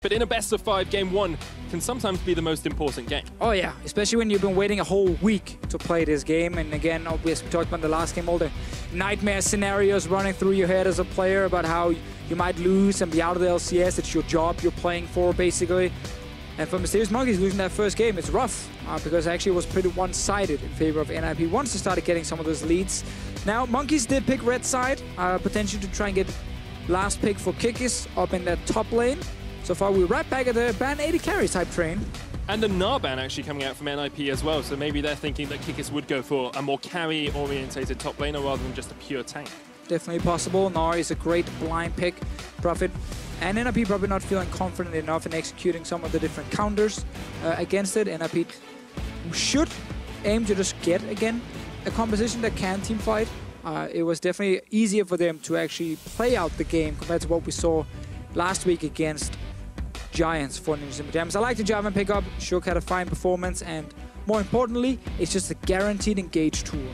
But in a best-of-5, Game 1 can sometimes be the most important game. Oh yeah, especially when you've been waiting a whole week to play this game. And again, obviously we talked about the last game, all the nightmare scenarios running through your head as a player about how you might lose and be out of the LCS. It's your job you're playing for, basically. And for Mysterious Monkeys losing that first game, it's rough because actually it was pretty one-sided in favor of NIP once they started getting some of those leads. Now, Monkeys did pick red side, potentially to try and get last pick for Kikis up in that top lane. So far, we're right back at the ban 80 carry type train. And the Gnar ban actually coming out from NIP as well, so maybe they're thinking that Kikis would go for a more carry-orientated top laner rather than just a pure tank. Definitely possible. Gnar is a great blind pick. Prophet and NIP probably not feeling confident enough in executing some of the different counters against it. NIP should aim to just get, again, a composition that can team fight. It was definitely easier for them to actually play out the game compared to what we saw last week against Giants for Ninjas in Pyjamas. I like the Jarvan pickup. Shook had a fine performance, and more importantly, it's just a guaranteed engage tool.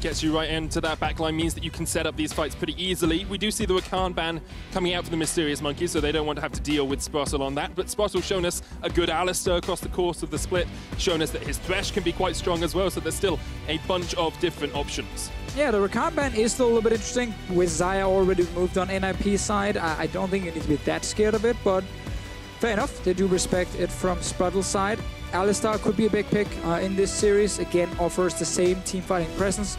Gets you right into that backline, means that you can set up these fights pretty easily. We do see the Rakan ban coming out for the Mysterious Monkeys, so they don't want to have to deal with Sprattel on that. But Sprattel's shown us a good Alistar across the course of the split, shown us that his Thresh can be quite strong as well, so there's still a bunch of different options. Yeah, the Rakan ban is still a little bit interesting. With Xayah already moved on NIP side, I don't think you need to be that scared of it, but fair enough. They do respect it from Sprattel's side. Alistar could be a big pick in this series. Again, offers the same team fighting presence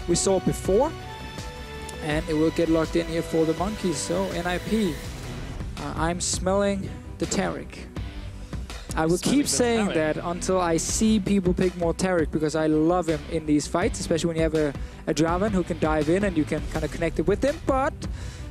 we saw before. And it will get locked in here for the Monkeys. So, NIP, I'm smelling the Taric. I will keep saying that until I see people pick more Taric, because I love him in these fights, especially when you have a Jarvan who can dive in and you can kind of connect it with him. But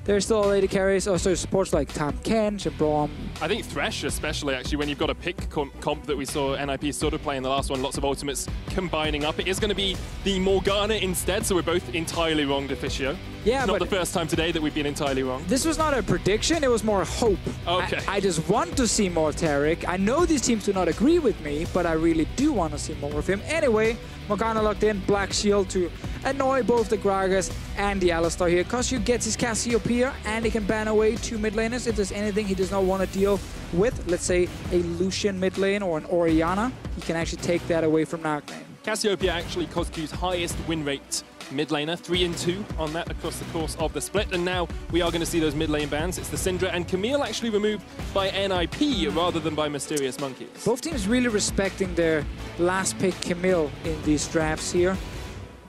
there's still lady carries, also supports like Tam Kench and Braum. I think Thresh especially, actually, when you've got a pick comp that we saw NIP sort of play in the last one, lots of ultimates combining up. It is going to be the Morgana instead, so we're both entirely wrong, Deficio. Yeah, it's not the first time today that we've been entirely wrong. This was not a prediction, it was more a hope. Okay. I just want to see more Taric. I know these teams do not agree with me, but I really do want to see more of him. Anyway, Morgana locked in, Black Shield to annoy both the Gragas and the Alistar here. CozQ gets his Cassiopeia, and he can ban away 2 mid laners if there's anything he does not want to deal with. Let's say a Lucian mid lane or an Orianna. He can actually take that away from Nagne. Cassiopeia actually CozQ's highest win rate mid laner, 3-2 on that across the course of the split, and now we are going to see those mid lane bans. It's the Syndra and Camille actually removed by NIP rather than by Mysterious Monkeys. Both teams really respecting their last pick Camille in these drafts here.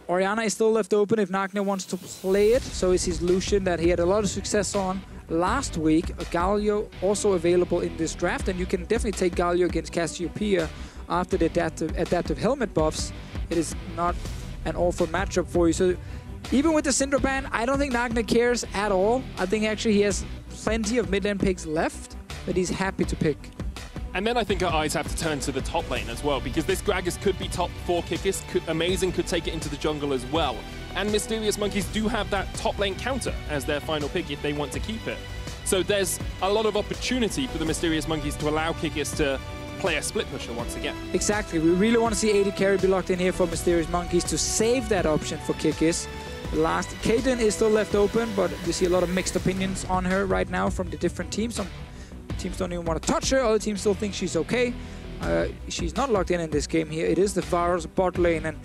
Orianna is still left open if Nagne wants to play it, so is his Lucian that he had a lot of success on last week. Galio also available in this draft, and you can definitely take Galio against Cassiopeia after the adaptive helmet buffs. It is not an awful matchup for you. So even with the Syndra ban, I don't think Nagne cares at all. I think actually he has plenty of mid lane picks left that he's happy to pick. And then I think our eyes have to turn to the top lane as well, because this Gragas could be top 4 Kikis, Amazing could take it into the jungle as well. And Mysterious Monkeys do have that top lane counter as their final pick if they want to keep it. So there's a lot of opportunity for the Mysterious Monkeys to allow Kikis to play a split pusher once again. Exactly. We really want to see AD carry be locked in here for Mysterious Monkeys to save that option for Kikis. The last Kaden is still left open, but we see a lot of mixed opinions on her right now from the different teams. Some teams don't even want to touch her, other teams still think she's okay. She's not locked in this game here. It is the Varus bot lane, and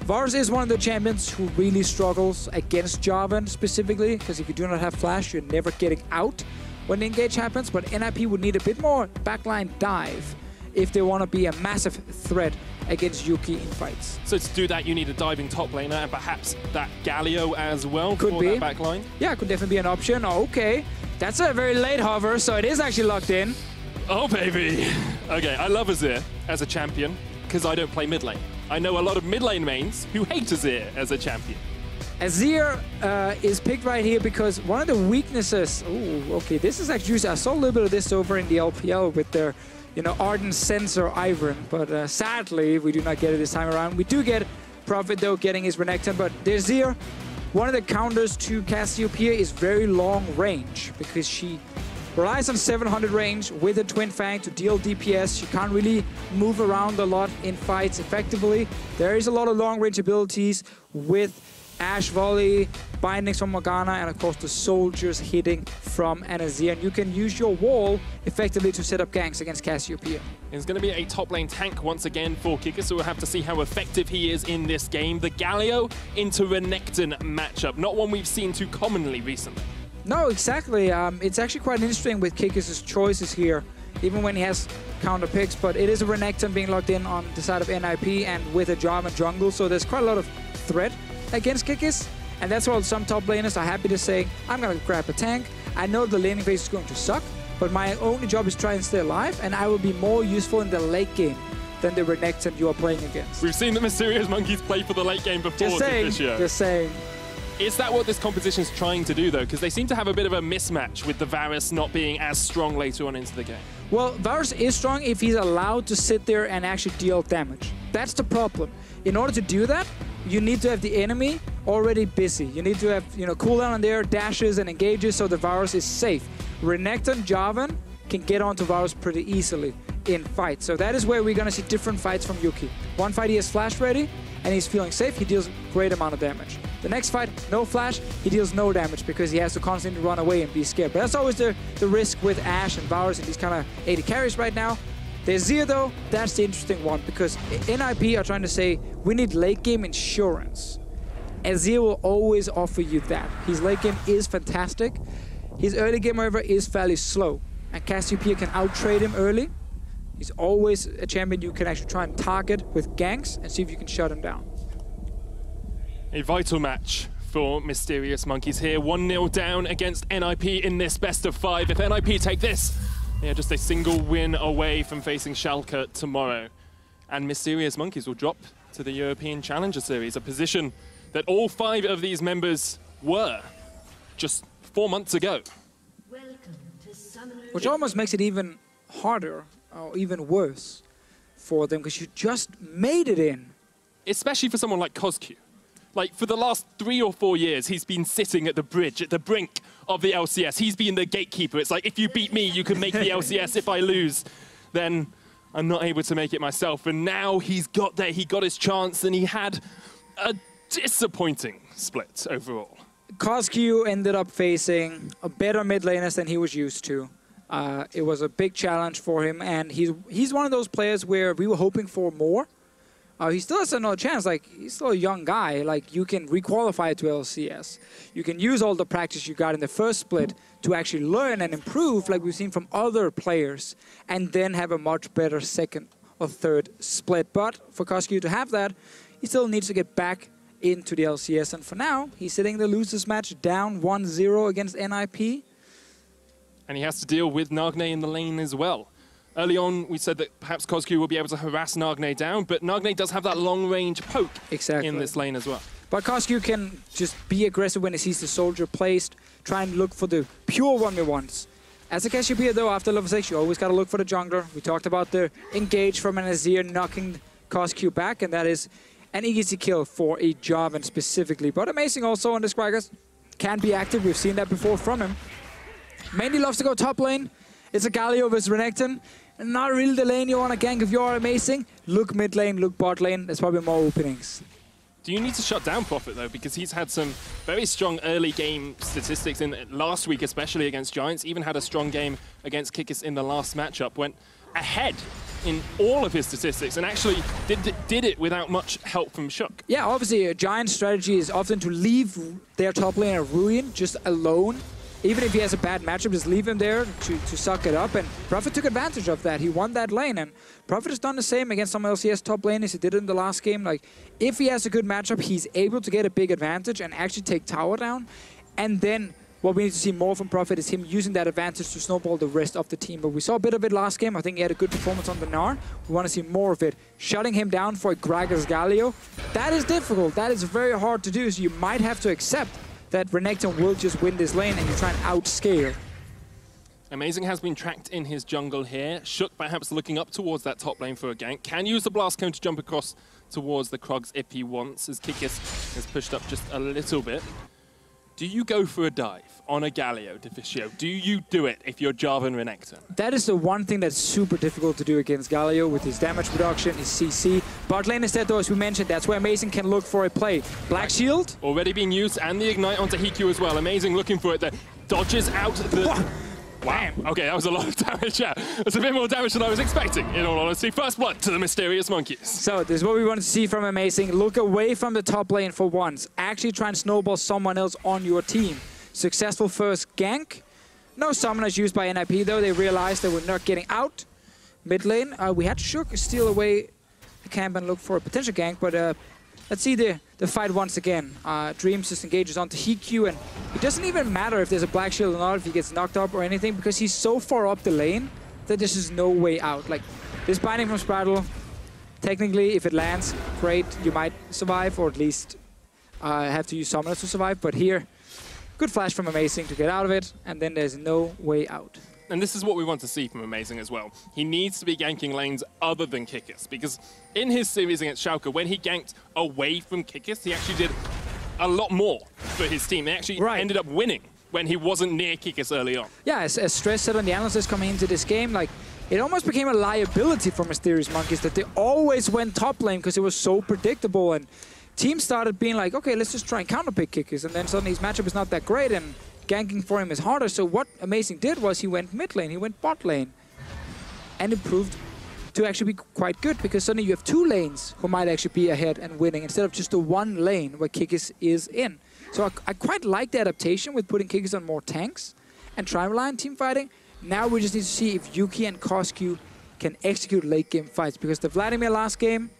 Varus is one of the champions who really struggles against Jarvan specifically, because if you do not have flash, you're never getting out when the engage happens. But NIP would need a bit more backline dive if they want to be a massive threat against Yuki in fights. So to do that, you need a diving top laner and perhaps that Galio as well for that backline? Yeah, could definitely be an option. Okay, that's a very late hover, so it is actually locked in. Oh, baby. Okay, I love Azir as a champion because I don't play mid lane. I know a lot of mid lane mains who hate Azir as a champion. Azir is picked right here because one of the weaknesses... Ooh, okay, this is actually juicy. I saw a little bit of this over in the LPL with their Ardent Sensor Ivern, but sadly, we do not get it this time around. We do get Prophet, though, getting his Renekton, but there's Azir. One of the counters to Cassiopeia is very long range, because she relies on 700 range with a Twin Fang to deal DPS. She can't really move around a lot in fights effectively. There is a lot of long range abilities with Ashe volley, bindings from Morgana, and of course the soldiers hitting from an Azir. And you can use your wall effectively to set up ganks against Cassiopeia. It's going to be a top lane tank once again for Kikis, so we'll have to see how effective he is in this game. The Galio into Renekton matchup, not one we've seen too commonly recently. No, exactly. It's actually quite interesting with Kikis' choices here, even when he has counter picks, but it is a Renekton being locked in on the side of NIP and with a Jarvan jungle, so there's quite a lot of threat against Kikis, and that's why some top laners are happy to say, I'm going to grab a tank. I know the laning phase is going to suck, but my only job is try and stay alive, and I will be more useful in the late game than the Renekton you are playing against. We've seen the Mysterious Monkeys play for the late game before. Just saying. Is that what this competition is trying to do, though? Because they seem to have a bit of a mismatch with the Varus not being as strong later on into the game. Well, Varus is strong if he's allowed to sit there and actually deal damage. That's the problem. In order to do that, you need to have the enemy already busy. You need to have, cooldown on their dashes and engages so the Varus is safe. Renekton, Jarvan can get onto Varus pretty easily in fights. So that is where we're going to see different fights from Yuki. One fight he has flash ready and he's feeling safe, he deals great amount of damage. The next fight, no flash, he deals no damage because he has to constantly run away and be scared. But that's always the risk with Ashe and Varus and these kind of AD carries right now. The Azir, though, that's the interesting one because NIP are trying to say, we need late game insurance. Azir will always offer you that. His late game is fantastic. His early game, however, is fairly slow. And Cassiopeia can out-trade him early. He's always a champion you can actually try and target with ganks and see if you can shut him down. A vital match for Mysterious Monkeys here. 1-0 down against NIP in this best of 5. If NIP take this, they're just a single win away from facing Schalke tomorrow. And Mysterious Monkeys will drop to the European Challenger Series, a position that all 5 of these members were just 4 months ago. Which almost makes it even harder, or even worse for them, because you just made it in. Especially for someone like CozQ. Like, for the last 3 or 4 years, he's been sitting at the bridge, at the brink of the LCS. He's been the gatekeeper. It's like, if you beat me, you can make the LCS. If I lose, then I'm not able to make it myself. And now he's got there. He got his chance, and he had a disappointing split overall. CozQ ended up facing a better mid laners than he was used to. It was a big challenge for him, and he's one of those players where we were hoping for more. He still has another chance. Like, he's still a young guy. Like, you can requalify to LCS. You can use all the practice you got in the first split to actually learn and improve, like we've seen from other players, and then have a much better second or third split. But for CozQ to have that, he still needs to get back into the LCS. And for now, he's sitting the losers match down 1-0 against NIP. And he has to deal with Nagne in the lane as well. Early on, we said that perhaps CozQ will be able to harass Nagne down, but Nagne does have that long-range poke in this lane as well. But CozQ can just be aggressive when he sees the soldier placed, try and look for the pure 1v1s. As a Cassiopeia, though, after level 6, you always got to look for the jungler. We talked about the engage from an Azir knocking CozQ back, and that is an easy kill for a Jarvan specifically. But amazing also on this Gragas. Can be active, we've seen that before from him. Mainly loves to go top lane. It's a Galio versus Renekton. Not really the lane you want to gank if you're amazing. Look mid lane, look bot lane. There's probably more openings. Do you need to shut down Prophet, though? Because he's had some very strong early game statistics in last week, especially against Giants. Even had a strong game against Kikis in the last matchup. Went ahead in all of his statistics and actually did it without much help from HeaQ. Yeah, obviously a Giant strategy is often to leave their top lane at ruin just alone. Even if he has a bad matchup, just leave him there to suck it up. And Prophet took advantage of that. He won that lane. And Prophet has done the same against some LCS top laners. He did it in the last game. Like, if he has a good matchup, he's able to get a big advantage and actually take tower down. And then what we need to see more from Prophet is him using that advantage to snowball the rest of the team. But we saw a bit of it last game. I think he had a good performance on the Gnar. We want to see more of it. Shutting him down for a Gragas Galio, that is difficult. That is very hard to do. So you might have to accept that Renekton will just win this lane and you try and outscale. Amazing has been tracked in his jungle here. HeaQ perhaps looking up towards that top lane for a gank. Can use the blast cone to jump across towards the Krogs if he wants, as Kikis has pushed up just a little bit. Do you go for a dive on a Galio, Deficio? Do you do it if you're Jarvan Renekton? That is the one thing that's super difficult to do against Galio with his damage reduction, his CC. Bot lane instead, though, as we mentioned, that's where Amazing can look for a play. Black Shield. Already being used, and the Ignite onto HeaQ as well. Amazing looking for it there. Dodges out the... Wow. Okay, that was a lot of damage. Yeah, that's a bit more damage than I was expecting, in all honesty. First blood to the Mysterious Monkeys. So this is what we want to see from Amazing. Look away from the top lane for once. Actually try and snowball someone else on your team. Successful first gank. No summoners used by NIP, though. They realized they were not getting out. Mid lane, we had HeaQ steal away the camp and look for a potential gank, but let's see the fight once again. Dreams just engages onto HeaQ, and it doesn't even matter if there's a Black Shield or not, if he gets knocked up or anything, because he's so far up the lane that there's just no way out. Like, this binding from Sprattel, technically, if it lands, great, you might survive, or at least have to use summoners to survive, but here, good flash from Amazing to get out of it, and then there's no way out. And this is what we want to see from Amazing as well. He needs to be ganking lanes other than Kikis, because in his series against Schalke, when he ganked away from Kikis, he actually did a lot more for his team. They actually ended up winning when he wasn't near Kikis early on. Yeah, as Stress said on the analysis coming into this game, like, it almost became a liability for Mysterious Monkeys that they always went top lane because it was so predictable, and teams started being like, okay, let's just try and counterpick Kikis, and then suddenly his matchup is not that great, and ganking for him is harder. So what Amazing did was he went mid lane, he went bot lane, and it proved to actually be quite good, because suddenly you have two lanes who might actually be ahead and winning instead of just the one lane where Kikis is in. So I quite like the adaptation with putting Kikis on more tanks and try and rely on team fighting. Now we just need to see if Yuki and CozQ can execute late game fights, because the Vladimir last game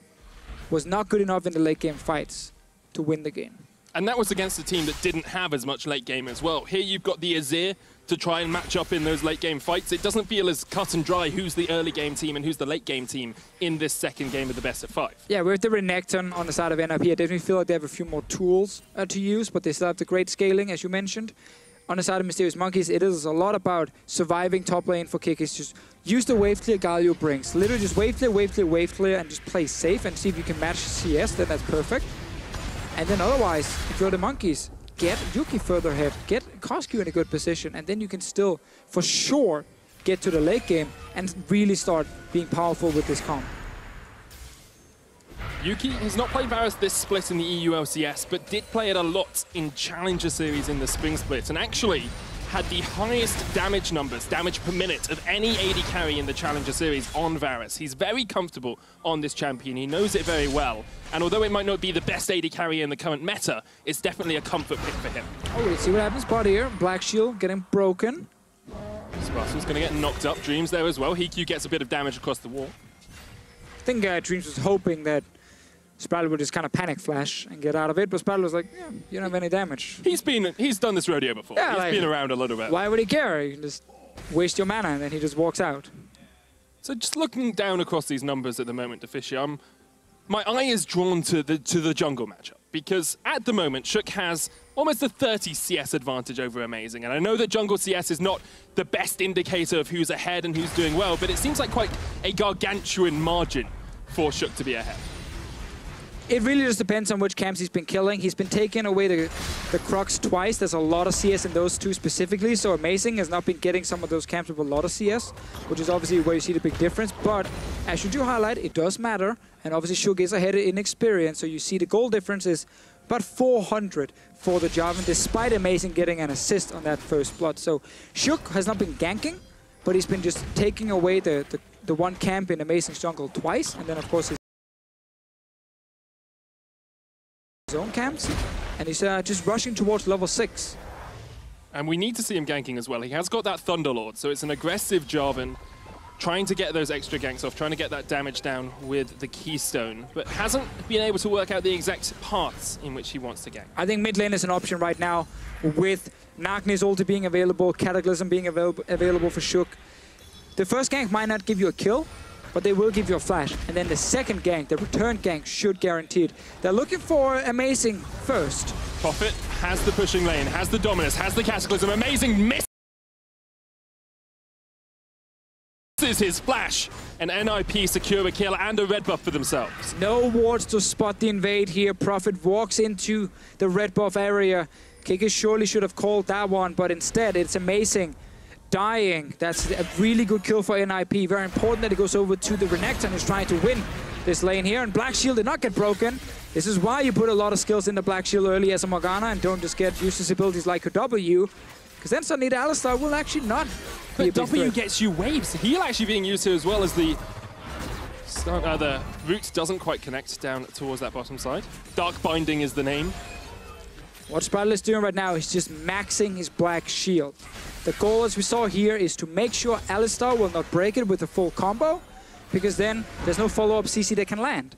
was not good enough in the late game fights to win the game. And that was against a team that didn't have as much late game as well. Here you've got the Azir to try and match up in those late game fights. It doesn't feel as cut and dry who's the early game team and who's the late game team in this second game of the best of 5. Yeah, with the Renekton on the side of NIP, I definitely feel like they have a few more tools to use, but they still have the great scaling, as you mentioned. On the side of Mysterious Monkeys, it is a lot about surviving top lane for Kikis. Just use the wave clear Galio brings. Literally just wave clear, wave clear, wave clear, and just play safe and see if you can match CS, then that's perfect. And then otherwise, if you're the Monkeys, get Yuki further ahead, get CozQ in a good position, and then you can still, for sure, get to the late game and really start being powerful with this comp. Yuki has not played Varus this split in the EU LCS, but did play it a lot in Challenger Series in the Spring Split, and actually had the highest damage numbers, damage per minute, of any AD carry in the Challenger Series on Varus. He's very comfortable on this champion. He knows it very well. And although it might not be the best AD carry in the current meta, it's definitely a comfort pick for him. Oh, let's see what happens. Bot here. Black Shield getting broken. Sprattel's going to get knocked up. Dreams there as well. HeaQ gets a bit of damage across the wall. I think Dreams was hoping that Sprattel would just kind of panic flash and get out of it, but Sprattel was like, yeah, you don't have any damage. He's done this rodeo before. Yeah, he's been around a little bit. Why would he care? You can just waste your mana and then he just walks out. So just looking down across these numbers at the moment, Deficio, my eye is drawn to the jungle matchup, because at the moment, HeaQ has almost a 30 CS advantage over Amazing. And I know that jungle CS is not the best indicator of who's ahead and who's doing well, but it seems like quite a gargantuan margin for HeaQ to be ahead. It really just depends on which camps he's been killing. He's been taking away the Crocs twice. There's a lot of CS in those two specifically, so Amazing has not been getting some of those camps with a lot of CS, which is obviously where you see the big difference. But as you do highlight, it does matter, and obviously HeaQ is ahead in experience, so you see the goal difference is about 400 for the Jarvan, despite Amazing getting an assist on that first blood. So HeaQ has not been ganking, but he's been just taking away the one camp in Amazing's jungle twice, and then of course his own camps, and he's just rushing towards level 6. And we need to see him ganking as well. He has got that Thunderlord, so it's an aggressive Jarvan, trying to get those extra ganks off, trying to get that damage down with the Keystone, but hasn't been able to work out the exact paths in which he wants to gank. I think mid lane is an option right now, with Nagne's ulti being available, Cataclysm being available for HeaQ. The first gank might not give you a kill, but they will give you a flash. And then the second gank, the return gank, should guarantee it. They're looking for Amazing first. Prophet has the pushing lane, has the dominance, has the Cataclysm. Amazing misses his flash. And NIP secure a kill and a red buff for themselves. No wards to spot the invade here. Prophet walks into the red buff area, Kikis surely should have called that one, but instead it's amazing. Dying, that's a really good kill for NIP. Very important that he goes over to the Renekton, who's trying to win this lane here. And Black Shield did not get broken. This is why you put a lot of skills in the Black Shield early as a Morgana and don't just get useless abilities like her W. Because then suddenly the Alistar will actually not be a big W threat. gets you waves. Heal actually being used here as well as the root doesn't quite connect down towards that bottom side. Dark Binding is the name. What Sprattel is doing right now is just maxing his Black Shield. The goal, as we saw here, is to make sure Alistar will not break it with a full combo, because then there's no follow-up CC that can land.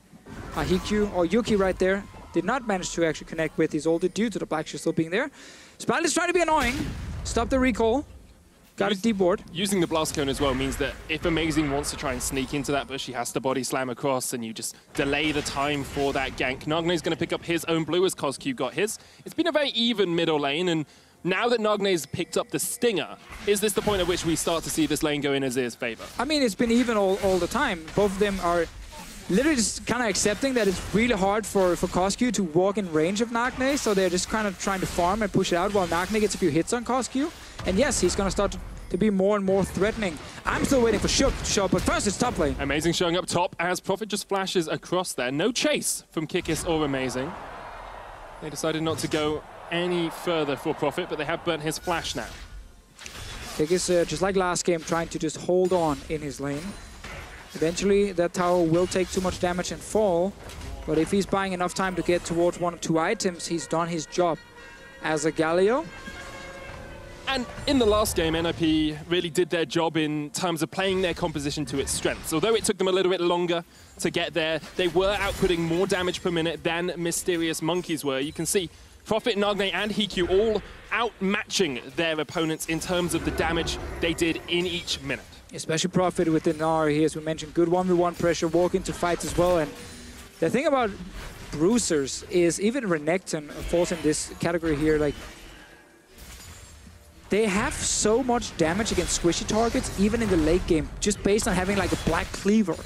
HeaQ or Yuki right there did not manage to actually connect with his ulti due to the Black Shield still being there. Sprattel is trying to be annoying. Stop the recall. Got a deep ward. Using the Blast Cone as well means that if Amazing wants to try and sneak into that bush, he has to body slam across and you just delay the time for that gank. Nagne is going to pick up his own blue as CozQ got his. It's been a very even middle lane, and now that Nagne's picked up the Stinger, is this the point at which we start to see this lane go in Azir's favor? I mean, it's been even all the time. Both of them are literally just kind of accepting that it's really hard for CozQ to walk in range of Nagne, so they're just kind of trying to farm and push it out while Nagne gets a few hits on CozQ. And yes, he's going to start to be more and more threatening. I'm still waiting for HeaQ to show up, but first it's top lane. Amazing showing up top as Prophet just flashes across there. No chase from Kikis or Amazing. They decided not to go any further for Prophet, but they have burnt his flash now. Kikis, just like last game, trying to just hold on in his lane. Eventually, that tower will take too much damage and fall, but if he's buying enough time to get towards 1 or 2 items, he's done his job as a Galio. And in the last game, NIP really did their job in terms of playing their composition to its strengths. Although it took them a little bit longer to get there, they were outputting more damage per minute than Mysterious Monkeys were. You can see Prophet, Nagne, and HeaQ all outmatching their opponents in terms of the damage they did in each minute. Especially Prophet with the Gnar here, as we mentioned, good 1v1 pressure, walk into fights as well. And the thing about bruisers is even Renekton falls in this category here, like, they have so much damage against squishy targets, even in the late game, just based on having like a Black Cleaver.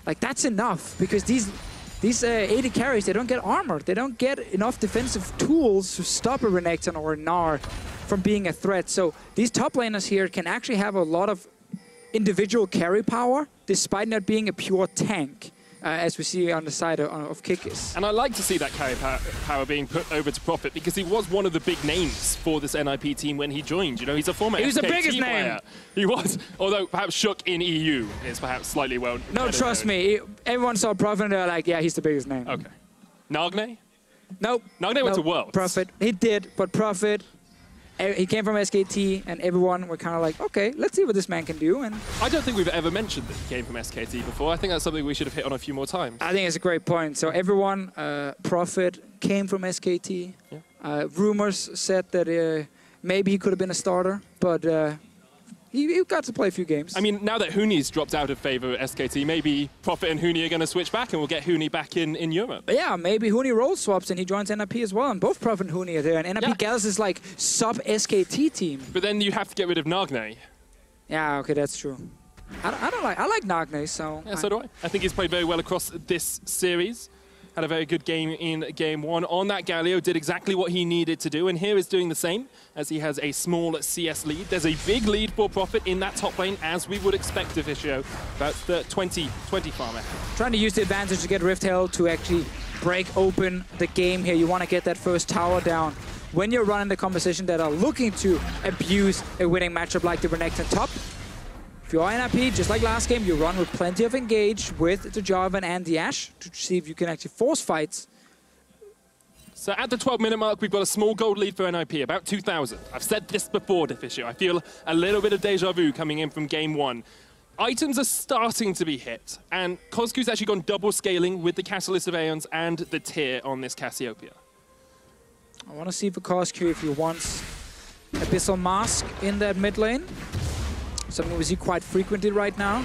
Like, that's enough, because these AD carries, they don't get armor. They don't get enough defensive tools to stop a Renekton or a Gnar from being a threat. So these top laners here can actually have a lot of individual carry power, despite not being a pure tank. As we see on the side of Kikis. And I like to see that carry power being put over to Prophet, because he was one of the big names for this NIP team when he joined. You know, he's a former He was the SKT biggest player. name. He was, although perhaps HeaQ in EU is perhaps slightly well. No, trust me. Everyone saw Prophet and they're like, yeah, he's the biggest name. Okay. Nagne? Nope. Nagne went to Worlds. Prophet. He did, but Prophet, he came from SKT, and everyone were kind of like, okay, let's see what this man can do. And I don't think we've ever mentioned that he came from SKT before. I think that's something we should have hit on a few more times. I think it's a great point. So everyone, Prophet came from SKT. Yeah. Rumors said that maybe he could have been a starter, but he got to play a few games. I mean, now that Huni's dropped out of favor at SKT, maybe Prophet and Huni are going to switch back and we'll get Huni back in Europe. But yeah, maybe Huni role swaps and he joins NIP as well, and both Prophet and Huni are there, and NIP Gals is like sub-SKT team. But then you have to get rid of Nagne. Yeah, okay, that's true. I like Nagne, so... Yeah, so do I. I think he's played very well across this series. Had a very good game in game 1 on that Galio, did exactly what he needed to do, and here is doing the same as he has a small CS lead. There's a big lead for Prophet in that top lane, as we would expect Deficio, about the 20 farm ahead. Trying to use the advantage to get Rift Held to actually break open the game here. You want to get that first tower down. When you're running the composition that are looking to abuse a winning matchup like the Renekton top, if you are NIP, just like last game, you run with plenty of engage with the Jarvan and the Ashe to see if you can actually force fights. So at the 12-minute mark, we've got a small gold lead for NIP, about 2,000. I've said this before, Deficio. I feel a little bit of deja vu coming in from game 1. Items are starting to be hit, and CozQ's actually gone double scaling with the Catalyst of Aeons and the Tear on this Cassiopeia. I want to see for CozQ if he wants Abyssal Mask in that mid lane. Something we see quite frequently right now.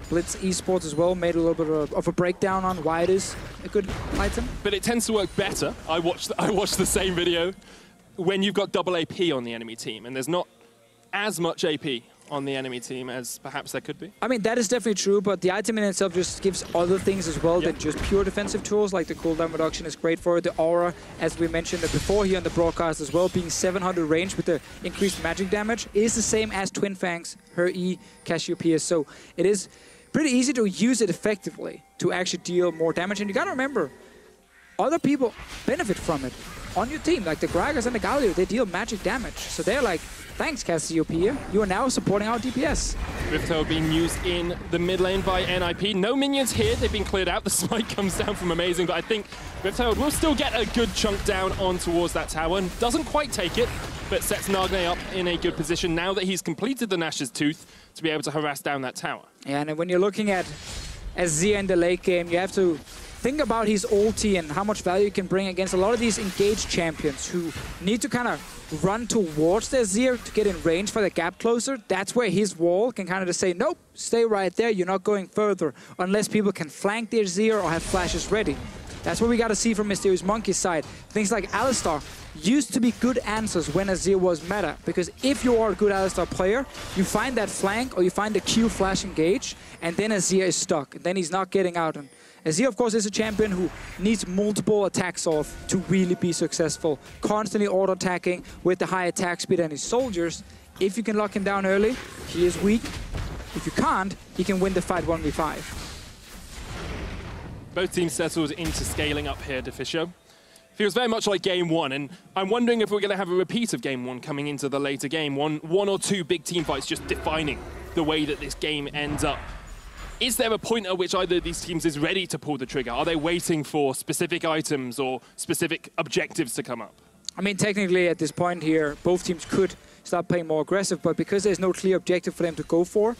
Blitz Esports as well made a little bit of a breakdown on why it is a good item. But it tends to work better. I watched the same video when you've got double AP on the enemy team and there's not as much AP on the enemy team as perhaps there could be. I mean, that is definitely true, but the item in itself just gives other things as well than just pure defensive tools, like the cooldown reduction is great for it. The aura, as we mentioned before here on the broadcast as well, being 700 range with the increased magic damage, is the same as Twin Fangs, her E, Cassiopeia. So it is pretty easy to use it effectively to actually deal more damage. And you gotta remember, other people benefit from it on your team, like the Gragas and the Galio, they deal magic damage. So they're like, thanks, Cassiopeia. You are now supporting our DPS. Rifto being used in the mid lane by NIP. No minions here. They've been cleared out. The smite comes down from Amazing, but I think Rifto will still get a good chunk down on towards that tower. And doesn't quite take it, but sets Nagne up in a good position now that he's completed the Nash's Tooth to be able to harass down that tower. Yeah, and when you're looking at Azir in the late game, you have to think about his ulti and how much value he can bring against a lot of these engaged champions who need to kind of run towards the Azir to get in range for the gap closer. That's where his wall can kind of just say, nope, stay right there, you're not going further, unless people can flank the Azir or have flashes ready. That's what we got to see from Mysterious Monkey's side. Things like Alistar used to be good answers when Azir was meta, because if you are a good Alistar player, you find that flank or you find the Q flash engage, and then Azir is stuck, and then he's not getting out. And Azir, of course, is a champion who needs multiple attacks off to really be successful. Constantly auto-attacking with the high attack speed and his soldiers. If you can lock him down early, he is weak. If you can't, he can win the fight 1v5. Both teams settled into scaling up here, Deficio. Feels very much like game one, and I'm wondering if we're going to have a repeat of game one coming into the later game. One or two big team fights just defining the way that this game ends up. Is there a point at which either of these teams is ready to pull the trigger? Are they waiting for specific items or specific objectives to come up? I mean, technically at this point here, both teams could start playing more aggressive, but because there's no clear objective for them to go for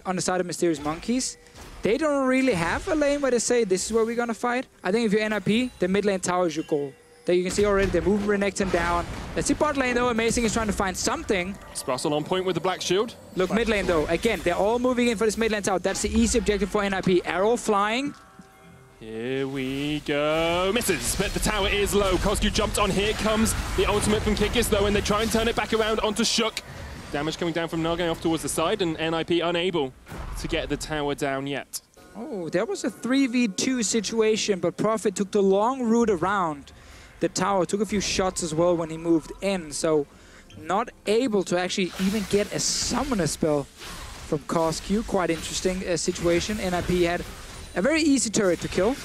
on the side of Mysterious Monkeys, they don't really have a lane where they say, this is where we're going to fight. I think if you're NIP, the mid lane tower is your goal. There you can see already they're moving Renekton down. Let's see bot lane though, Amazing is trying to find something. Sprattel on point with the black shield. Look, mid lane though, again, they're all moving in for this mid lane tower. That's the easy objective for NIP. Arrow flying. Here we go. Misses, but the tower is low. CozQ jumped on. Here comes the ultimate from Kikis though, and they try and turn it back around onto Shook. Damage coming down from Nagne off towards the side, and NIP unable to get the tower down yet. Oh, there was a 3v2 situation, but Prophet took the long route around the tower, took a few shots as well when he moved in, so not able to actually even get a summoner spell from CozQ. Quite interesting situation. NIP had a very easy turret to kill.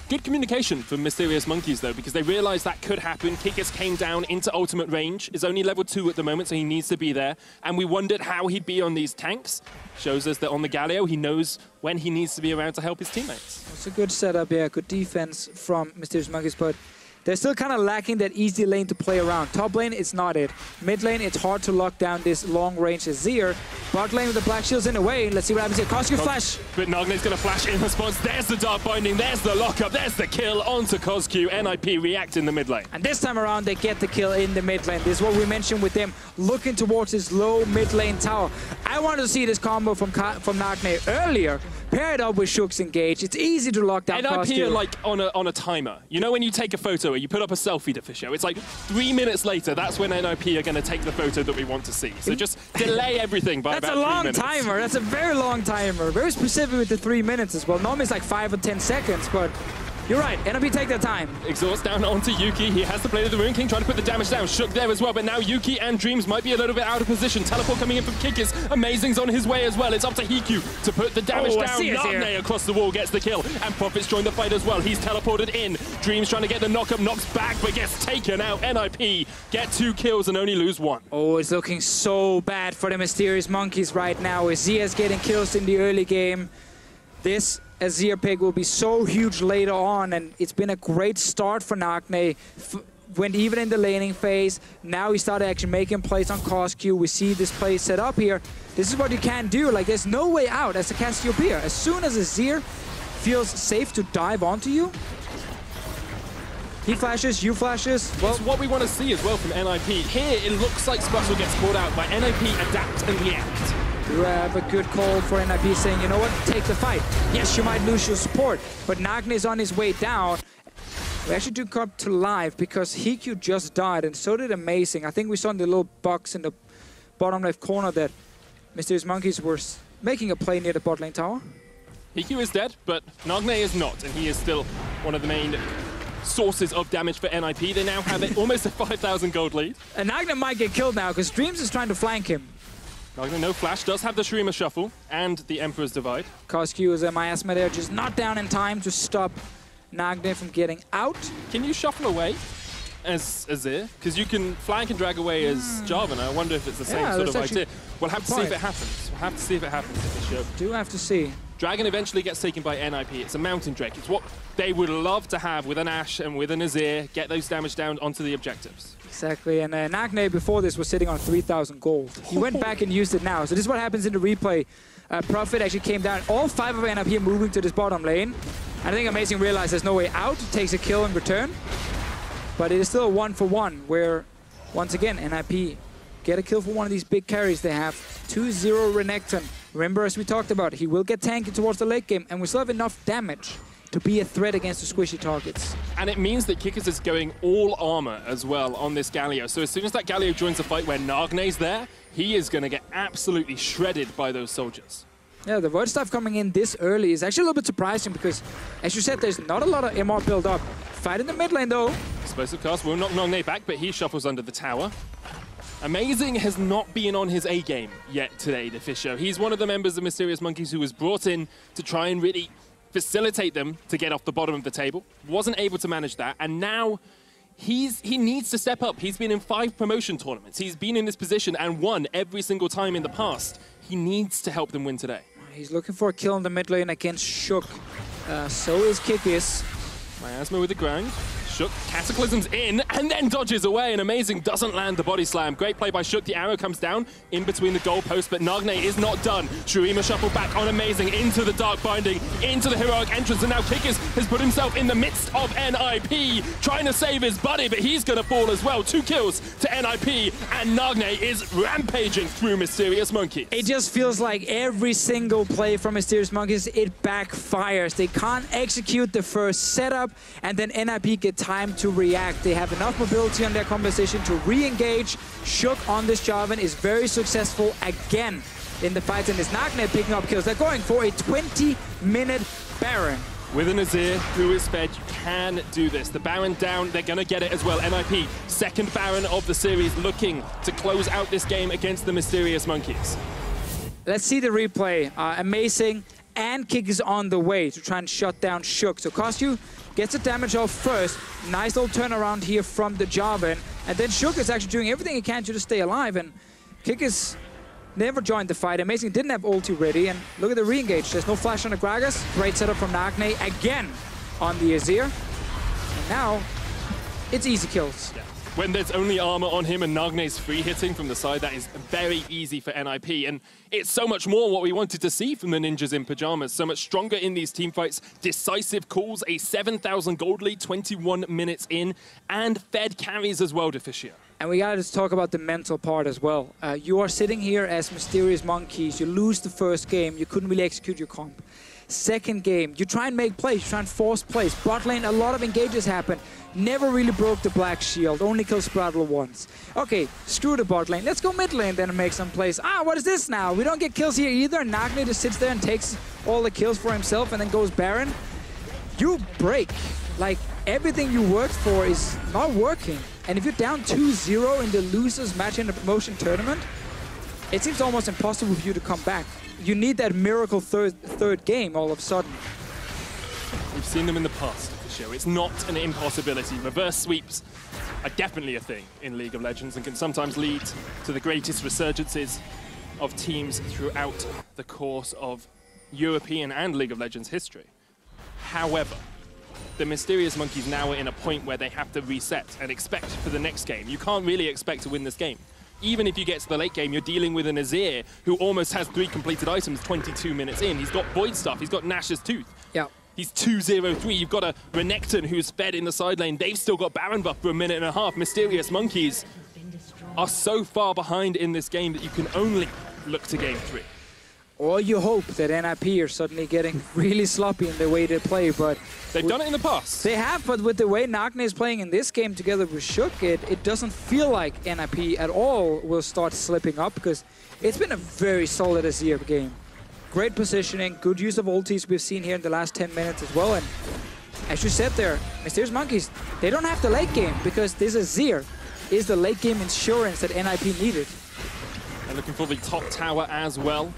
Good communication from Mysterious Monkeys though, because they realized that could happen. Kikis came down into ultimate range, is only level 2 at the moment, so he needs to be there. And we wondered how he'd be on these tanks. Shows us that on the Galio, he knows when he needs to be around to help his teammates. It's a good setup, yeah, good defense from Mysterious Monkeys, but they're still kind of lacking that easy lane to play around. Top lane, it's not it. Mid lane, it's hard to lock down this long-range Azir. Bot lane with the black shields in the way. Let's see what happens here. CozQ flash. But Nagne's going to flash in response. There's the dark binding. There's the lockup. There's the kill onto CozQ. NIP react in the mid lane. And this time around, they get the kill in the mid lane. This is what we mentioned with them looking towards this low mid lane tower. I wanted to see this combo from Nagne earlier. Pair it up with Shook's engage. It's easy to lock down CozQ. NIP are like on a timer. You know when you take a photo or you put up a selfie, Deficio? It's like 3 minutes later, that's when NIP are going to take the photo that we want to see. So just delay everything by about 3 minutes. That's a long timer. That's a very long timer. Very specific with the 3 minutes as well. Normally it's like 5 or 10 seconds, but you're right. NIP take their time. Exhaust down onto Yuki. He has the Blade of the Rune King trying to put the damage down. Shook there as well, but now Yuki and Dreams might be a little bit out of position. Teleport coming in from Kikis. Amazing's on his way as well. It's up to HeaQ to put the damage down. Nagne across the wall gets the kill, and Prophet's joined the fight as well. He's teleported in. Dreams trying to get the knock-up, knocks back, but gets taken out. NIP get 2 kills and only lose 1. Oh, it's looking so bad for the Mysterious Monkeys right now. Azia's getting kills in the early game. This Azir pick will be so huge later on, and it's been a great start for Nagne. Went even in the laning phase. Now he started actually making plays on CozQ. We see this play set up here. This is what you can do. Like, there's no way out as a Cassiopeia. As soon as Azir feels safe to dive onto you, he flashes, you flashes. Well, it's what we want to see as well from NIP. Here, it looks like Sprattel gets caught out by NIP adapt and react. You have a good call for NIP saying, you know what, take the fight. Yes, you might lose your support, but Nagne is on his way down. We actually do come to live because HeaQ just died, and so did Amazing. I think we saw in the little box in the bottom left corner that Mysterious Monkeys were making a play near the bot lane tower. HeaQ is dead, but Nagne is not, and he is still one of the main sources of damage for NIP. They now have almost a 5,000 gold lead. And Nagne might get killed now, because Dreams is trying to flank him. Nagne, no flash, does have the Shreema Shuffle and the Emperor's Divide. CozQ is a miasma there, just not down in time to stop Nagne from getting out. Can you shuffle away as Azir? Because you can flank and drag away as Jarvan. I wonder if it's the same sort of idea. We'll have to see if it happens. We'll have to see if it happens in the show. Do have to see. Dragon eventually gets taken by NIP. It's a Mountain Drake. It's what they would love to have with an Ashe and with an Azir. Get those damage down onto the objectives. Exactly, and Nagne before this was sitting on 3,000 gold. He went back and used it now. So this is what happens in the replay. Prophet actually came down. All 5 of NIP are moving to this bottom lane. I think Amazing realized there's no way out. Takes a kill in return. But it is still a 1-for-1 where, once again, NIP get a kill for one of these big carries they have. 2-0 Renekton. Remember, as we talked about, he will get tanky towards the late game, and we still have enough damage to be a threat against the squishy targets. And it means that Kikis is going all armor as well on this Galio. So as soon as that Galio joins the fight where Nagne's there, he is going to get absolutely shredded by those soldiers. Yeah, the Void Staff coming in this early is actually a little bit surprising because, as you said, there's not a lot of MR build up. Fight in the mid lane though. Explosive cast will knock Nagne back, but he shuffles under the tower. Amazing has not been on his A game yet today, Deficio. He's one of the members of Mysterious Monkeys who was brought in to try and really facilitate them to get off the bottom of the table. Wasn't able to manage that, and now he needs to step up. He's been in 5 promotion tournaments. He's been in this position and won every single time in the past. He needs to help them win today. He's looking for a kill in the mid lane against HeaQ. So is Kikis. Miasma with the ground. HeaQ cataclysms in and then dodges away, and Amazing doesn't land the body slam. Great play by HeaQ. The arrow comes down in between the goalposts, but Nagne is not done. Shreema shuffle back on Amazing into the Dark Binding, into the heroic entrance, and now Kikis has put himself in the midst of NIP, trying to save his buddy, but he's going to fall as well. 2 kills to NIP, and Nagne is rampaging through Mysterious Monkeys. It just feels like every single play from Mysterious Monkeys, it backfires. They can't execute the first setup, and then NIP get time to react. They have enough mobility on their composition to re-engage. HeaQ on this Jarvan is very successful again in the fight, and it's Nagne picking up kills. They're going for a 20-minute Baron. With an Azir who is fed, you can do this. The Baron down, they're going to get it as well. NIP, second Baron of the series, looking to close out this game against the Mysterious Monkeys. Let's see the replay. Amazing and Kikis on the way to try and shut down HeaQ. So CozQ gets the damage off first. Nice little turnaround here from the Jarvan. And then HeaQ is actually doing everything he can to just stay alive. And Kikis never joined the fight. Amazing didn't have ulti ready. And look at the re-engage. There's no flash on the Gragas. Great setup from Nagne again on the Azir. And now it's easy kills. Yeah. When there's only armor on him and Nagne's free hitting from the side, that is very easy for NIP. And it's so much more what we wanted to see from the ninjas in Pyjamas. So much stronger in these team fights, decisive calls, a 7,000 gold lead, 21 minutes in, and fed carries as well, Deficio. And we gotta just talk about the mental part as well. You are sitting here as Mysterious Monkeys. You lose the first game. You couldn't really execute your comp. Second game, you try and make plays. You try and force plays. Bot lane, a lot of engages happen. Never really broke the Black Shield. Only killed Sprattel once. Okay, screw the bot lane. Let's go mid lane then and make some plays. What is this now? We don't get kills here either. Nagne just sits there and takes all the kills for himself and then goes Baron. You break. Like, everything you worked for is not working. And if you're down 2-0 in the losers match in the promotion tournament, it seems almost impossible for you to come back. You need that miracle third game all of a sudden. We've seen them in the past of the show. It's not an impossibility. Reverse sweeps are definitely a thing in League of Legends and can sometimes lead to the greatest resurgences of teams throughout the course of European and League of Legends history. However, the Mysterious Monkeys now are in a point where they have to reset and expect for the next game. You can't really expect to win this game. Even if you get to the late game, you're dealing with an Azir who almost has 3 completed items 22 minutes in. He's got Void Stuff, he's got Nash's Tooth. Yeah. He's 2-0-3. You've got a Renekton who's fed in the side lane. They've still got Baron buff for a minute and a half. Mysterious Monkeys are so far behind in this game that you can only look to game 3. Or you hope that NIP are suddenly getting really sloppy in the way they play, but... They've done it in the past. They have, but with the way Nagne is playing in this game together with HeaQ, it doesn't feel like NIP at all will start slipping up, because it's been a very solid Azir game. Great positioning, good use of ultis we've seen here in the last 10 minutes as well, and as you said there, Mysterious Monkeys, they don't have the late game, because this Azir is the late game insurance that NIP needed. And looking for the top tower as well.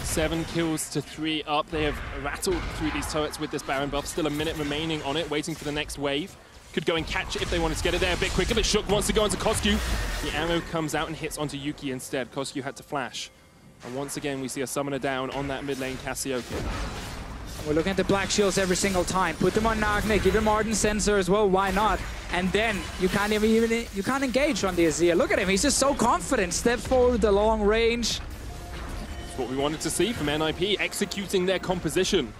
7 kills to 3 up. They have rattled through these turrets with this Baron buff. Still a minute remaining on it, waiting for the next wave. Could go and catch it if they wanted to get it there a bit quicker, but HeaQ wants to go onto CozQ. The arrow comes out and hits onto Yuki instead. CozQ had to flash. And once again, we see a summoner down on that mid lane, Cassiopeia. We're looking at the black shields every single time. Put them on Nagne, give him Ardent Sensor as well, why not? And then you can't engage on the Azir. Look at him, he's just so confident. Step forward, the long range. That's what we wanted to see from NIP, executing their composition.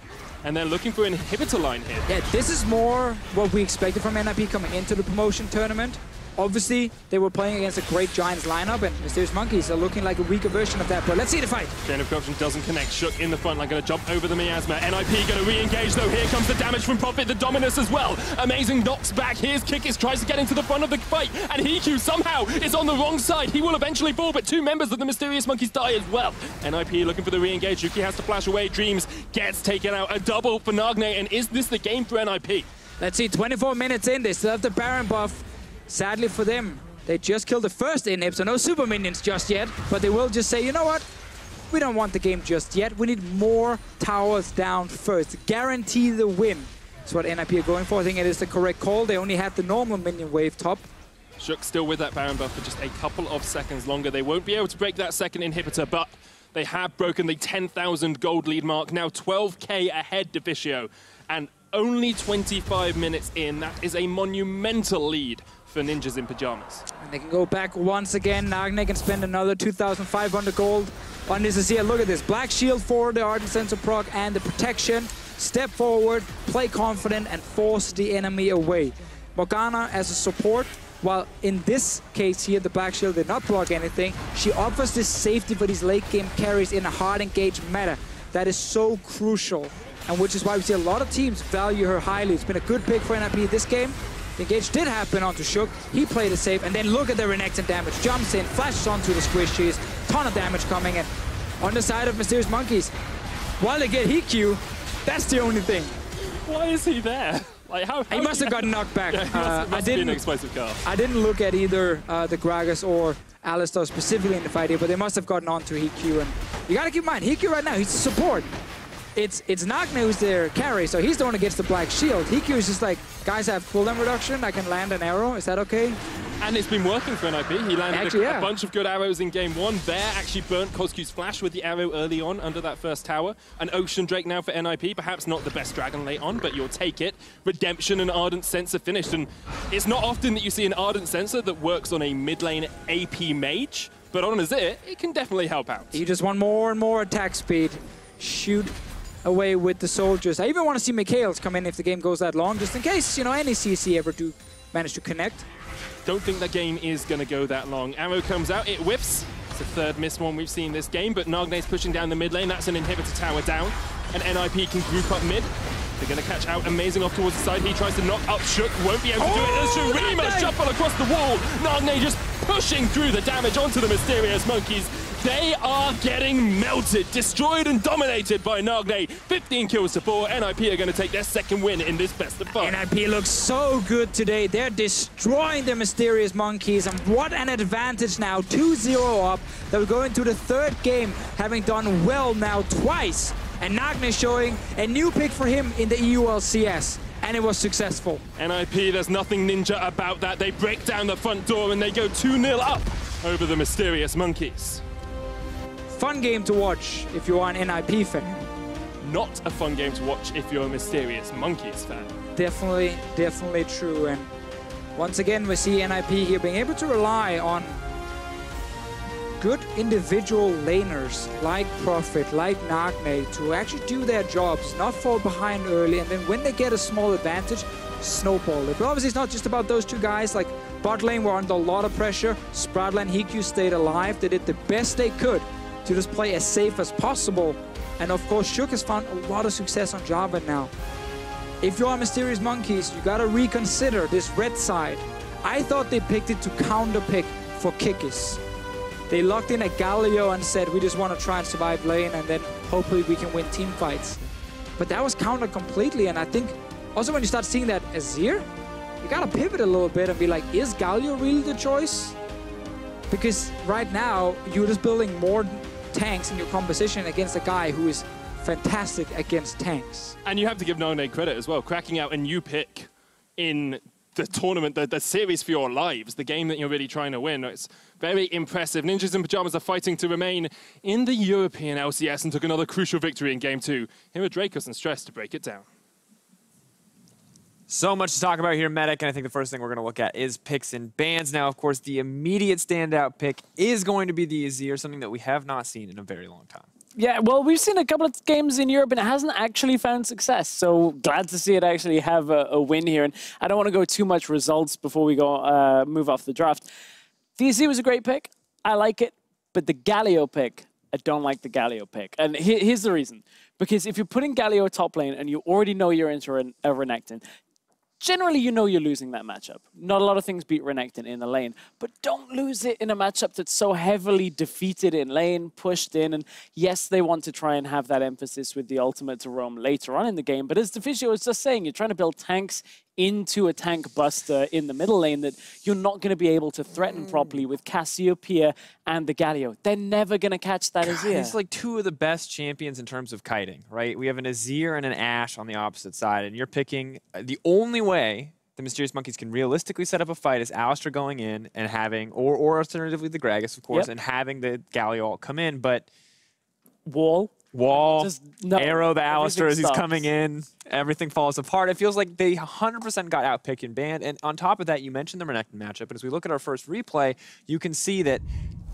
And they're looking for an inhibitor line here. Yeah, this is more what we expected from NIP coming into the promotion tournament. Obviously, they were playing against a great Giants lineup, and Mysterious Monkeys are looking like a weaker version of that. But let's see the fight. Chain of Corruption doesn't connect. HeaQ in the front line, going to jump over the miasma. NIP going to re-engage, though. Here comes the damage from Prophet, the Dominus as well. Amazing knocks back. Here's Kikis, tries to get into the front of the fight, and HeaQ somehow is on the wrong side. He will eventually fall, but 2 members of the Mysterious Monkeys die as well. NIP looking for the re-engage. Yuki has to flash away. Dreams gets taken out. A double for Nagne, and is this the game for NIP? Let's see, 24 minutes in. They still have the Baron buff. Sadly for them, they just killed the first inhib, so no super minions just yet, but they will just say, you know what? We don't want the game just yet. We need more towers down first. Guarantee the win. That's what NIP are going for. I think it is the correct call. They only had the normal minion wave top. HeaQ still with that Baron buff for just a couple of seconds longer. They won't be able to break that second inhibitor, but they have broken the 10,000 gold lead mark. Now 12k ahead, Deficio. And only 25 minutes in. That is a monumental lead for Ninjas in Pyjamas. And they can go back once again. Nagne can spend another 2,500 gold on this Azir. Look at this. Black shield for the Ardent Sensor proc and the protection. Step forward, play confident, and force the enemy away. Morgana as a support, while in this case here, the black shield did not block anything. She offers this safety for these late game carries in a hard engaged meta. That is so crucial, and which is why we see a lot of teams value her highly. It's been a good pick for NIP this game. The engage did happen onto HeaQ. He played it safe, and then look at the Renekton damage. Jumps in, flashes onto the squishies. Ton of damage coming in. On the side of Mysterious Monkeys, while they get HeaQ, that's the only thing. Why is he there? Like how he must have gotten knocked back. Yeah, must be an explosive car. I didn't look at either the Gragas or Alistar specifically in the fight here, but they must have gotten onto HeaQ. And you gotta keep in mind, HeaQ right now, he's a support. It's Nagne who's their carry, so he's the one who gets the black shield. HeaQ is just like, guys, I have cooldown reduction, I can land an arrow, is that okay? And it's been working for NIP. He landed a bunch of good arrows in game 1. There actually burnt CozQ's flash with the arrow early on under that first tower. An Ocean Drake now for NIP, perhaps not the best dragon late on, but you'll take it. Redemption and Ardent Sensor finished, and it's not often that you see an Ardent Sensor that works on a mid lane AP mage, but on Azir, it can definitely help out. You just want more and more attack speed. Shoot away with the soldiers. I even want to see Mikhails come in if the game goes that long, just in case, you know, any CC ever do manage to connect. Don't think that game is going to go that long. Arrow comes out, it whiffs. It's the third missed one we've seen this game, but Nagne's pushing down the mid lane. That's an inhibitor tower down, and NIP can group up mid. They're going to catch out Amazing off towards the side. He tries to knock up HeaQ, won't be able to do it. As Shurima shuffle across the wall. Nagne just pushing through the damage onto the Mysterious Monkeys. They are getting melted, destroyed and dominated by Nagne. 15 kills to 4. NIP are going to take their second win in this best of 5. NIP looks so good today. They're destroying the Mysterious Monkeys, and what an advantage now. 2-0 up. They'll go into the third game, having done well now twice. And Nagne showing a new pick for him in the EUCS. And it was successful. NIP, there's nothing ninja about that. They break down the front door and they go 2-0 up over the Mysterious Monkeys. Fun game to watch if you are an NIP fan. Not a fun game to watch if you're a Mysterious Monkeys fan. Definitely, definitely true. And once again, we see NIP here being able to rely on good individual laners like Prophet, like Nagne, to actually do their jobs, not fall behind early, and then when they get a small advantage, snowball it. But obviously it's not just about those two guys. Like bot lane were under a lot of pressure. Sprattel and HeaQ stayed alive. They did the best they could to just play as safe as possible. And of course, HeaQ has found a lot of success on Jarvan now. If you are Mysterious Monkeys, you gotta reconsider this red side. I thought they picked it to counter pick for Kikis. They locked in a Galio and said, we just want to try and survive lane and then hopefully we can win team fights. But that was countered completely, and I think also when you start seeing that Azir, you gotta pivot a little bit and be like, is Galio really the choice? Because right now, you're just building more tanks in your composition against a guy who is fantastic against tanks. And you have to give Nagne credit as well, cracking out a new pick in the tournament, the series for your lives, the game that you're really trying to win. It's very impressive. Ninjas in Pyjamas are fighting to remain in the European LCS and took another crucial victory in Game 2. Here are Dracos and Stress to break it down. So much to talk about here, Medic, and I think the first thing we're going to look at is picks and bans. Now, of course, the immediate standout pick is going to be the Azir, something that we have not seen in a very long time. Yeah, well, we've seen a couple of games in Europe and it hasn't actually found success. So glad to see it actually have a win here. And I don't want to go too much results before we go move off the draft. The Azir was a great pick. I like it. But the Galio pick, I don't like the Galio pick. And here's the reason. Because if you're putting Galio top lane and you already know you're into a Renekton, generally, you know you're losing that matchup. Not a lot of things beat Renekton in the lane, but don't lose it in a matchup that's so heavily defeated in lane, pushed in, and yes, they want to try and have that emphasis with the ultimate to roam later on in the game, but as Deficio was just saying, you're trying to build tanks into a tank buster in the middle lane that you're not going to be able to threaten properly with Cassiopeia and the Galio. They're never going to catch that Azir. It's like two of the best champions in terms of kiting, right? We have an Azir and an Ashe on the opposite side, and you're picking the only way the Mysterious Monkeys can realistically set up a fight is Alistar going in and having, or alternatively the Gragas, of course, and having the Galio all come in, but Wall, arrow the Alistar as he's coming in. Everything falls apart. It feels like they 100% got outpicked and banned. And on top of that, you mentioned the Renekton matchup. And as we look at our first replay, you can see that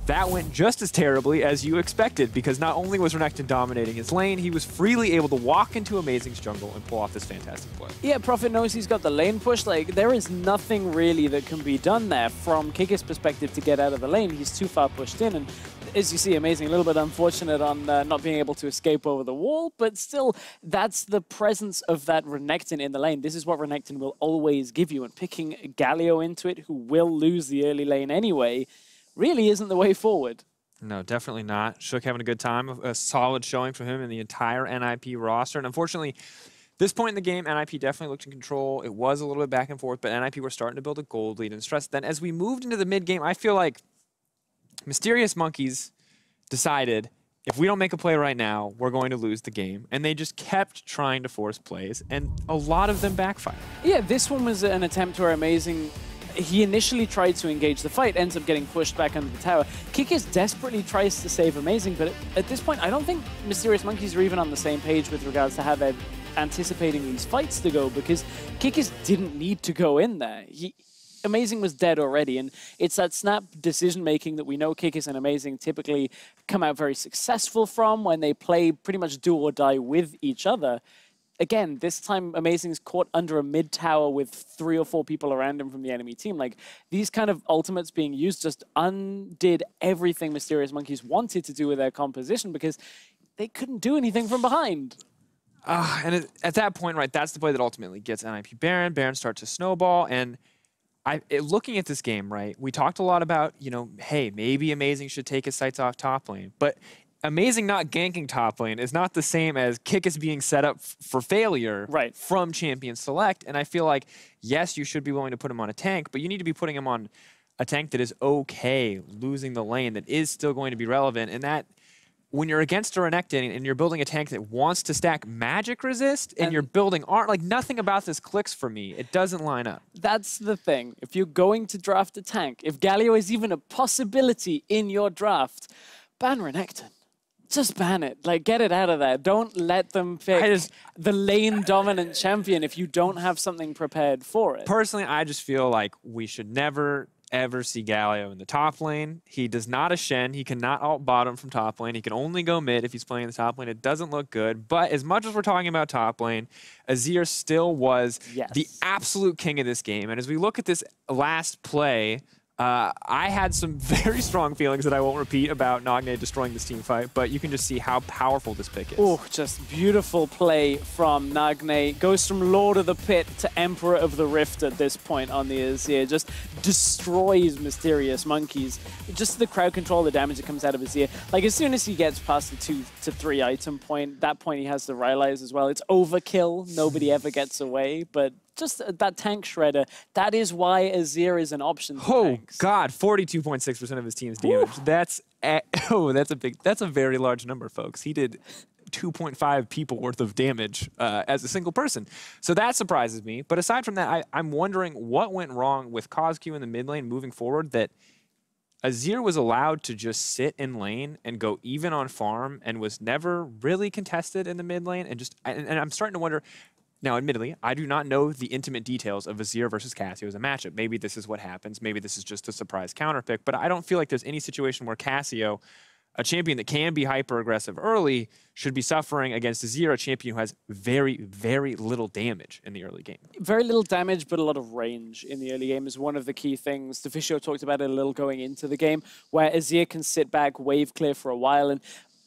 that went just as terribly as you expected, because not only was Renekton dominating his lane, he was freely able to walk into Amazing's jungle and pull off this fantastic play. Yeah, Prophet knows he's got the lane push. Like, there is nothing really that can be done there from Kikis' perspective to get out of the lane. He's too far pushed in, and as you see, Amazing, a little bit unfortunate on not being able to escape over the wall, but still, that's the presence of that Renekton in the lane. This is what Renekton will always give you, and picking Galio into it, who will lose the early lane anyway, really isn't the way forward. No, definitely not. HeaQ having a good time. A solid showing from him in the entire NIP roster. And unfortunately, this point in the game, NIP definitely looked in control. It was a little bit back and forth, but NIP were starting to build a gold lead and Stress. Then as we moved into the mid-game, I feel like Mysterious Monkeys decided, if we don't make a play right now, we're going to lose the game. And they just kept trying to force plays, and a lot of them backfired. Yeah, this one was an attempt where Amazing, he initially tried to engage the fight, ends up getting pushed back under the tower. Kikis desperately tries to save Amazing, but at this point, I don't think Mysterious Monkeys are even on the same page with regards to how they're anticipating these fights to go, because Kikis didn't need to go in there. Amazing was dead already, and it's that snap decision-making that we know Kikis and Amazing typically come out very successful from when they play pretty much do or die with each other. Again, this time Amazing's caught under a mid-tower with 3 or 4 people around him from the enemy team. Like, these kind of ultimates being used just undid everything Mysterious Monkeys wanted to do with their composition, because they couldn't do anything from behind. And at that point, right, that's the play that ultimately gets NIP Baron. Baron starts to snowball, and looking at this game, right, we talked a lot about, you know, hey, maybe Amazing should take his sights off top lane, but Amazing not ganking top lane is not the same as Kikis being set up for failure from Champion Select. And I feel like, yes, you should be willing to put him on a tank, but you need to be putting him on a tank that is okay losing the lane, that is still going to be relevant. And that, when you're against a Renekton and you're building a tank that wants to stack magic resist and you're building art, like, nothing about this clicks for me. It doesn't line up. That's the thing. If you're going to draft a tank, if Galio is even a possibility in your draft, ban Renekton. Just ban it. Like, get it out of there. Don't let them pick the lane-dominant champion if you don't have something prepared for it. Personally, I just feel like we should never, ever see Galio in the top lane. He does not ascend. He cannot alt-bottom from top lane. He can only go mid if he's playing in the top lane. It doesn't look good. But as much as we're talking about top lane, Azir still was the absolute king of this game. And as we look at this last play I had some very strong feelings that I won't repeat about Nagne destroying this team fight, but you can just see how powerful this pick is. Oh, just beautiful play from Nagne. Goes from Lord of the Pit to Emperor of the Rift at this point on the Azir. Just destroys Mysterious Monkeys. Just the crowd control, the damage that comes out of Azir. Like, as soon as he gets past the 2 to 3 item point, that point he has to Rylai's as well. It's overkill. Nobody ever gets away, but just that tank shredder, that is why Azir is an option for tanks. God, 42.6% of his team's damage. That's a very large number, folks. He did 2.5 people worth of damage as a single person. So that surprises me. But aside from that, I'm wondering what went wrong with CozQ in the mid lane moving forward, that Azir was allowed to just sit in lane and go even on farm and was never really contested in the mid lane. And I'm starting to wonder. Now, admittedly, I do not know the intimate details of Azir versus Cassio as a matchup. Maybe this is what happens. Maybe this is just a surprise counter pick. But I don't feel like there's any situation where Cassio, a champion that can be hyper-aggressive early, should be suffering against Azir, a champion who has very, very little damage in the early game. Very little damage, but a lot of range in the early game is one of the key things. Deficio talked about it a little going into the game, where Azir can sit back, wave clear for a while, and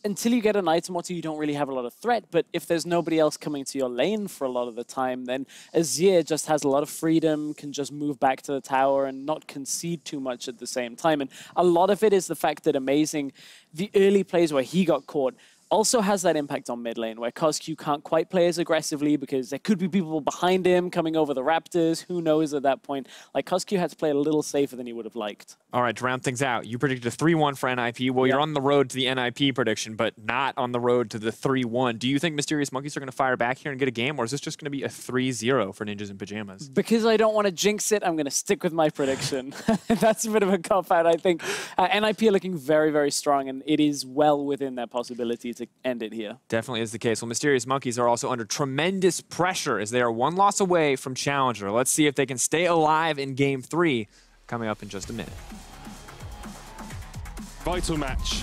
until you get an item or two, you don't really have a lot of threat. But if there's nobody else coming to your lane for a lot of the time, then Azir just has a lot of freedom, can just move back to the tower and not concede too much at the same time. And a lot of it is the fact that Amazing, the early plays where he got caught, also has that impact on mid lane, where CozQ can't quite play as aggressively because there could be people behind him coming over the Raptors. Who knows at that point? Like, CozQ had to play a little safer than he would have liked. All right, to round things out, you predicted a 3-1 for NIP. Well, you're on the road to the NIP prediction, but not on the road to the 3-1. Do you think Mysterious Monkeys are going to fire back here and get a game, or is this just going to be a 3-0 for Ninjas in Pyjamas? Because I don't want to jinx it, I'm going to stick with my prediction. That's a bit of a cop-out, I think. NIP are looking very, very strong, and it is well within their possibility to end it here. Definitely is the case. Well, Mysterious Monkeys are also under tremendous pressure as they are 1 loss away from Challenger. Let's see if they can stay alive in Game 3 coming up in just a minute. Vital match.